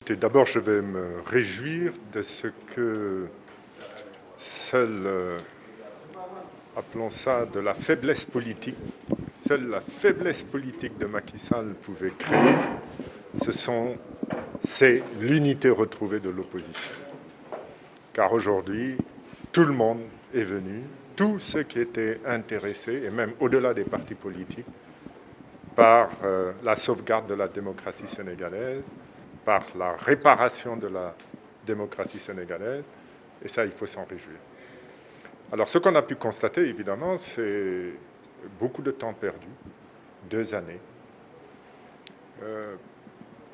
Écoutez, d'abord, je vais me réjouir de ce que seule, appelons ça de la faiblesse politique, seule la faiblesse politique de Macky Sall pouvait créer, c'est l'unité retrouvée de l'opposition. Car aujourd'hui, tout le monde est venu, tous ceux qui étaient intéressés, et même au-delà des partis politiques, par la sauvegarde de la démocratie sénégalaise, par la réparation de la démocratie sénégalaise, et ça, il faut s'en réjouir. Alors, ce qu'on a pu constater, évidemment, c'est beaucoup de temps perdu, 2 années,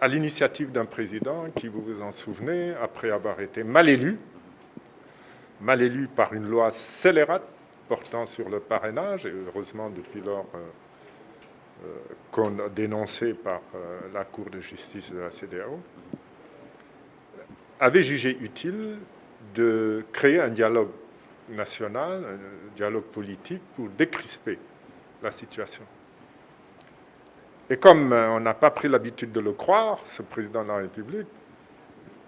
à l'initiative d'un président qui, vous vous en souvenez, après avoir été mal élu par une loi scélérate portant sur le parrainage, et heureusement, depuis lors, qu'on a dénoncé par la Cour de justice de la CEDEAO, avait jugé utile de créer un dialogue national, un dialogue politique pour décrisper la situation. Et comme on n'a pas pris l'habitude de le croire, ce président de la République,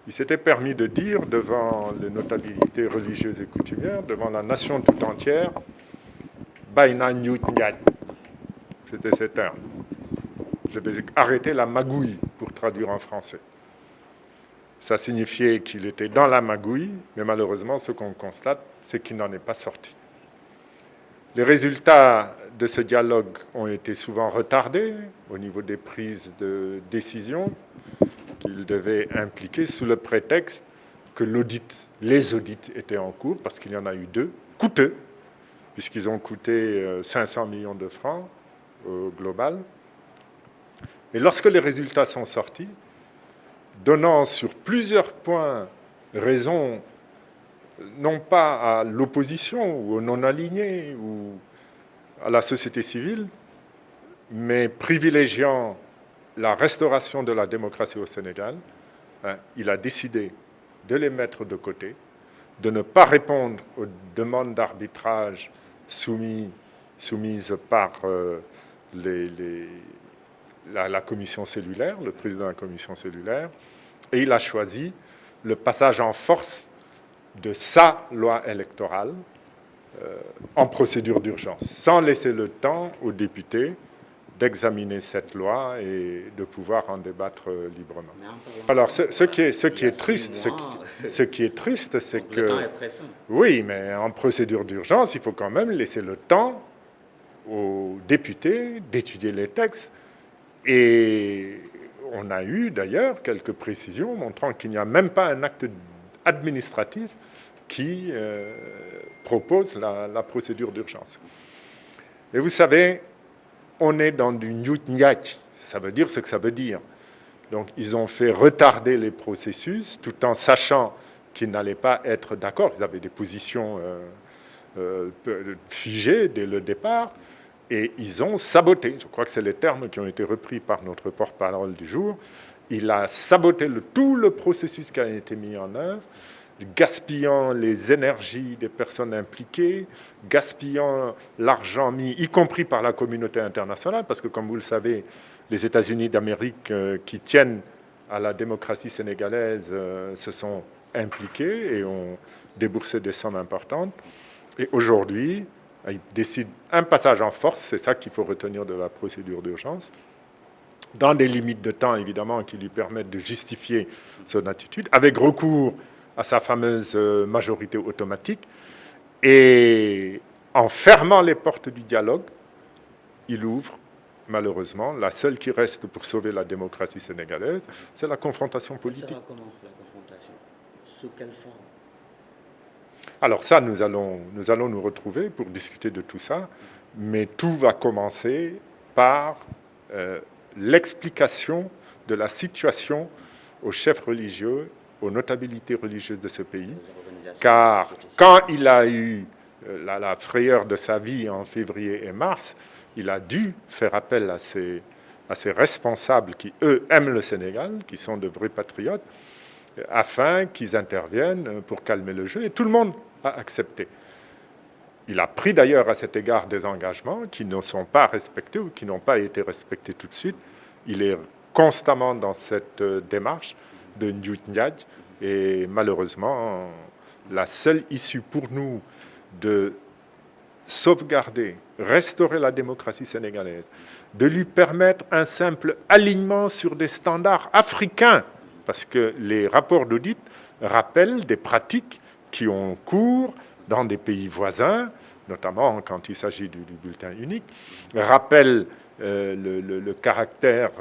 il s'était permis de dire devant les notabilités religieuses et coutumières, devant la nation tout entière, « Baina Nyut Nyat ». C'était ces termes. Je vais arrêter la magouille pour traduire en français. Ça signifiait qu'il était dans la magouille, mais malheureusement, ce qu'on constate, c'est qu'il n'en est pas sorti. Les résultats de ce dialogue ont été souvent retardés au niveau des prises de décision qu'il devait impliquer sous le prétexte que les audits étaient en cours, parce qu'il y en a eu 2, coûteux, puisqu'ils ont coûté 500 millions de francs au global. Et lorsque les résultats sont sortis, donnant sur plusieurs points raison, non pas à l'opposition ou aux non-alignés ou à la société civile, mais privilégiant la restauration de la démocratie au Sénégal, il a décidé de les mettre de côté, de ne pas répondre aux demandes d'arbitrage soumises par la commission cellulaire, le président de la commission cellulaire, et il a choisi le passage en force de sa loi électorale en procédure d'urgence, sans laisser le temps aux députés d'examiner cette loi et de pouvoir en débattre librement. Alors, ce qui est triste, c'est que... Le temps est pressant. Oui, mais en procédure d'urgence, il faut quand même laisser le temps aux députés d'étudier les textes. Et on a eu d'ailleurs quelques précisions montrant qu'il n'y a même pas un acte administratif qui propose la procédure d'urgence. Et vous savez, on est dans du nyut-nyat, ça veut dire ce que ça veut dire. Donc ils ont fait retarder les processus tout en sachant qu'ils n'allaient pas être d'accord. Ils avaient des positions figées dès le départ. Et ils ont saboté, je crois que c'est les termes qui ont été repris par notre porte-parole du jour, il a saboté tout le processus qui a été mis en œuvre, gaspillant les énergies des personnes impliquées, gaspillant l'argent mis, y compris par la communauté internationale, parce que comme vous le savez, les États-Unis d'Amérique qui tiennent à la démocratie sénégalaise se sont impliqués et ont déboursé des sommes importantes. Et aujourd'hui, il décide un passage en force, c'est ça qu'il faut retenir de la procédure d'urgence, dans des limites de temps, évidemment, qui lui permettent de justifier son attitude, avec recours à sa fameuse majorité automatique. Et en fermant les portes du dialogue, il ouvre, malheureusement, la seule qui reste pour sauver la démocratie sénégalaise, c'est la confrontation politique. Ça va comment, la confrontation? Sous quelle forme? Alors ça, nous allons nous retrouver pour discuter de tout ça, mais tout va commencer par l'explication de la situation aux chefs religieux, aux notabilités religieuses de ce pays, car quand il a eu la frayeur de sa vie en février et mars, il a dû faire appel à ces responsables qui, eux, aiment le Sénégal, qui sont de vrais patriotes, afin qu'ils interviennent pour calmer le jeu, et tout le monde a accepté. Il a pris d'ailleurs à cet égard des engagements qui ne sont pas respectés ou qui n'ont pas été respectés tout de suite. Il est constamment dans cette démarche de Ndoye Ndiaye. Et malheureusement, la seule issue pour nous de sauvegarder, restaurer la démocratie sénégalaise, de lui permettre un simple alignement sur des standards africains, parce que les rapports d'audit rappellent des pratiques qui ont cours dans des pays voisins, notamment quand il s'agit du bulletin unique, rappellent le caractère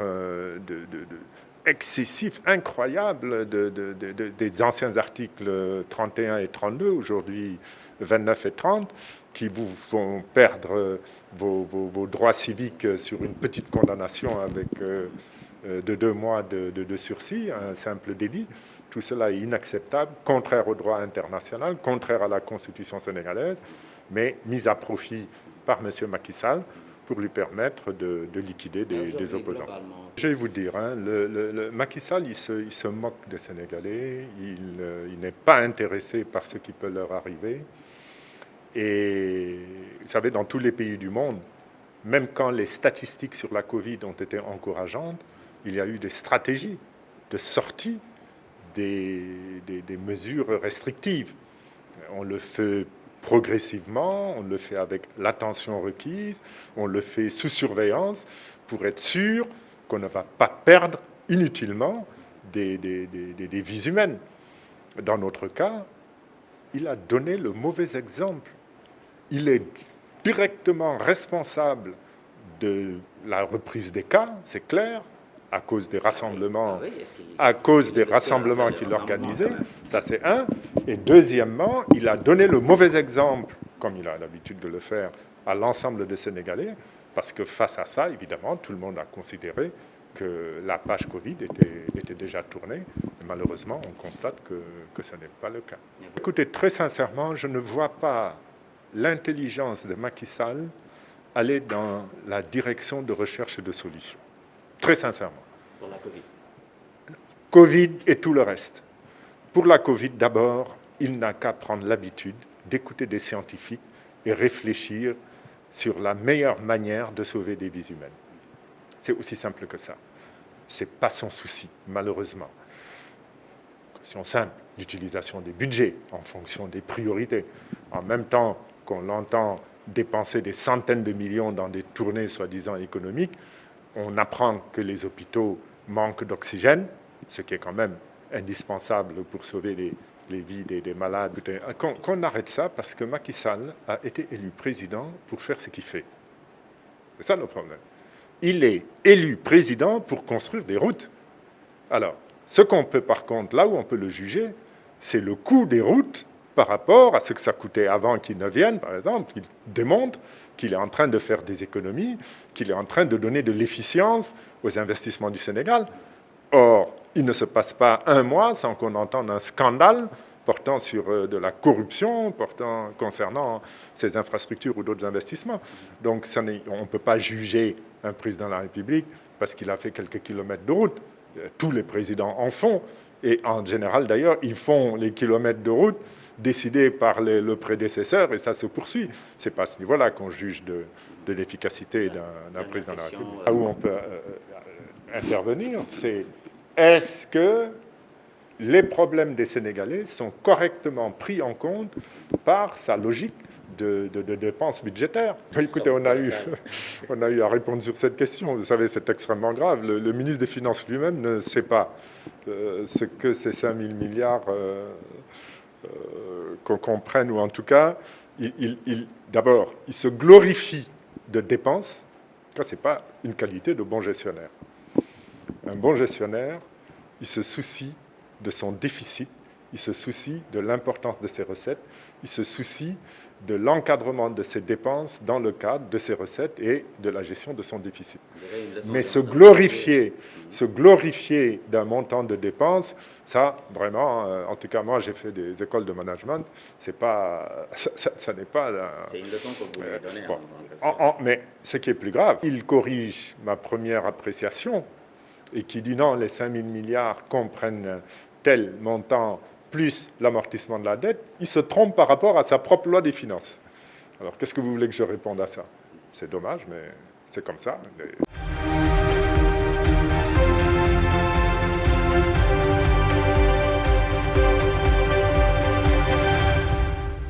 excessif, incroyable des anciens articles 31 et 32, aujourd'hui 29 et 30, qui vous font perdre vos droits civiques sur une petite condamnation avec de 2 mois de sursis, un simple délit. Tout cela est inacceptable, contraire au droit international, contraire à la Constitution sénégalaise, mais mis à profit par M. Macky Sall pour lui permettre de liquider des opposants. Je vais vous dire, le Macky Sall, il se moque des Sénégalais, il n'est pas intéressé par ce qui peut leur arriver. Et vous savez, dans tous les pays du monde, même quand les statistiques sur la Covid ont été encourageantes, il y a eu des stratégies de sortie des mesures restrictives. On le fait progressivement, on le fait avec l'attention requise, on le fait sous surveillance pour être sûr qu'on ne va pas perdre inutilement des vies humaines. Dans notre cas, il a donné le mauvais exemple. Il est directement responsable de la reprise des cas, c'est clair, à cause des rassemblements, qu'il organisait, ça c'est un. Et deuxièmement, il a donné le mauvais exemple, comme il a l'habitude de le faire, à l'ensemble des Sénégalais, parce que face à ça, évidemment, tout le monde a considéré que la page Covid était déjà tournée. Et malheureusement, on constate que ce n'est pas le cas. Écoutez, très sincèrement, je ne vois pas l'intelligence de Macky Sall aller dans la direction de recherche de solutions. Très sincèrement. Pour la Covid. Covid et tout le reste. Pour la Covid, d'abord, il n'a qu'à prendre l'habitude d'écouter des scientifiques et réfléchir sur la meilleure manière de sauver des vies humaines. C'est aussi simple que ça. Ce n'est pas son souci, malheureusement. Question simple, l'utilisation des budgets en fonction des priorités. En même temps qu'on l'entend dépenser des centaines de millions dans des tournées soi-disant économiques, on apprend que les hôpitaux manquent d'oxygène, ce qui est quand même indispensable pour sauver les vies des malades. Qu'on arrête ça, parce que Macky Sall a été élu président pour faire ce qu'il fait. C'est ça le problème. Il est élu président pour construire des routes. Alors, ce qu'on peut par contre, là où on peut le juger, c'est le coût des routes par rapport à ce que ça coûtait avant qu'il ne vienne, par exemple. Il démontre qu'il est en train de faire des économies, qu'il est en train de donner de l'efficience aux investissements du Sénégal. Or, il ne se passe pas un mois sans qu'on entende un scandale portant sur de la corruption, concernant ces infrastructures ou d'autres investissements. Donc, on ne peut pas juger un président de la République parce qu'il a fait quelques kilomètres de route. Tous les présidents en font. Et en général, d'ailleurs, ils font les kilomètres de route décidés par le prédécesseur, et ça se poursuit. Ce n'est pas à ce niveau-là qu'on juge de l'efficacité d'un président de la République. Là où on peut intervenir, c'est est-ce que les problèmes des Sénégalais sont correctement pris en compte par sa logique de dépenses budgétaires. Écoutez, on a eu à répondre sur cette question. Vous savez, c'est extrêmement grave. Le ministre des Finances lui-même ne sait pas ce que ces 5 000 milliards qu'on comprenne, ou en tout cas, d'abord, il se glorifie de dépenses. Ça, ce n'est pas une qualité de bon gestionnaire. Un bon gestionnaire, il se soucie de son déficit, il se soucie de l'importance de ses recettes, il se soucie de l'encadrement de ses dépenses dans le cadre de ses recettes et de la gestion de son déficit. Mais se glorifier d'un montant de dépenses, ça, vraiment, en tout cas, moi, j'ai fait des écoles de management, c'est pas, ça n'est pas... C'est une leçon que vous lui donnez. Bon. Mais ce qui est plus grave, il corrige ma première appréciation et qui dit non, les 5 000 milliards comprennent tel montant plus l'amortissement de la dette, il se trompe par rapport à sa propre loi des finances. Alors, qu'est-ce que vous voulez que je réponde à ça? C'est dommage, mais c'est comme ça.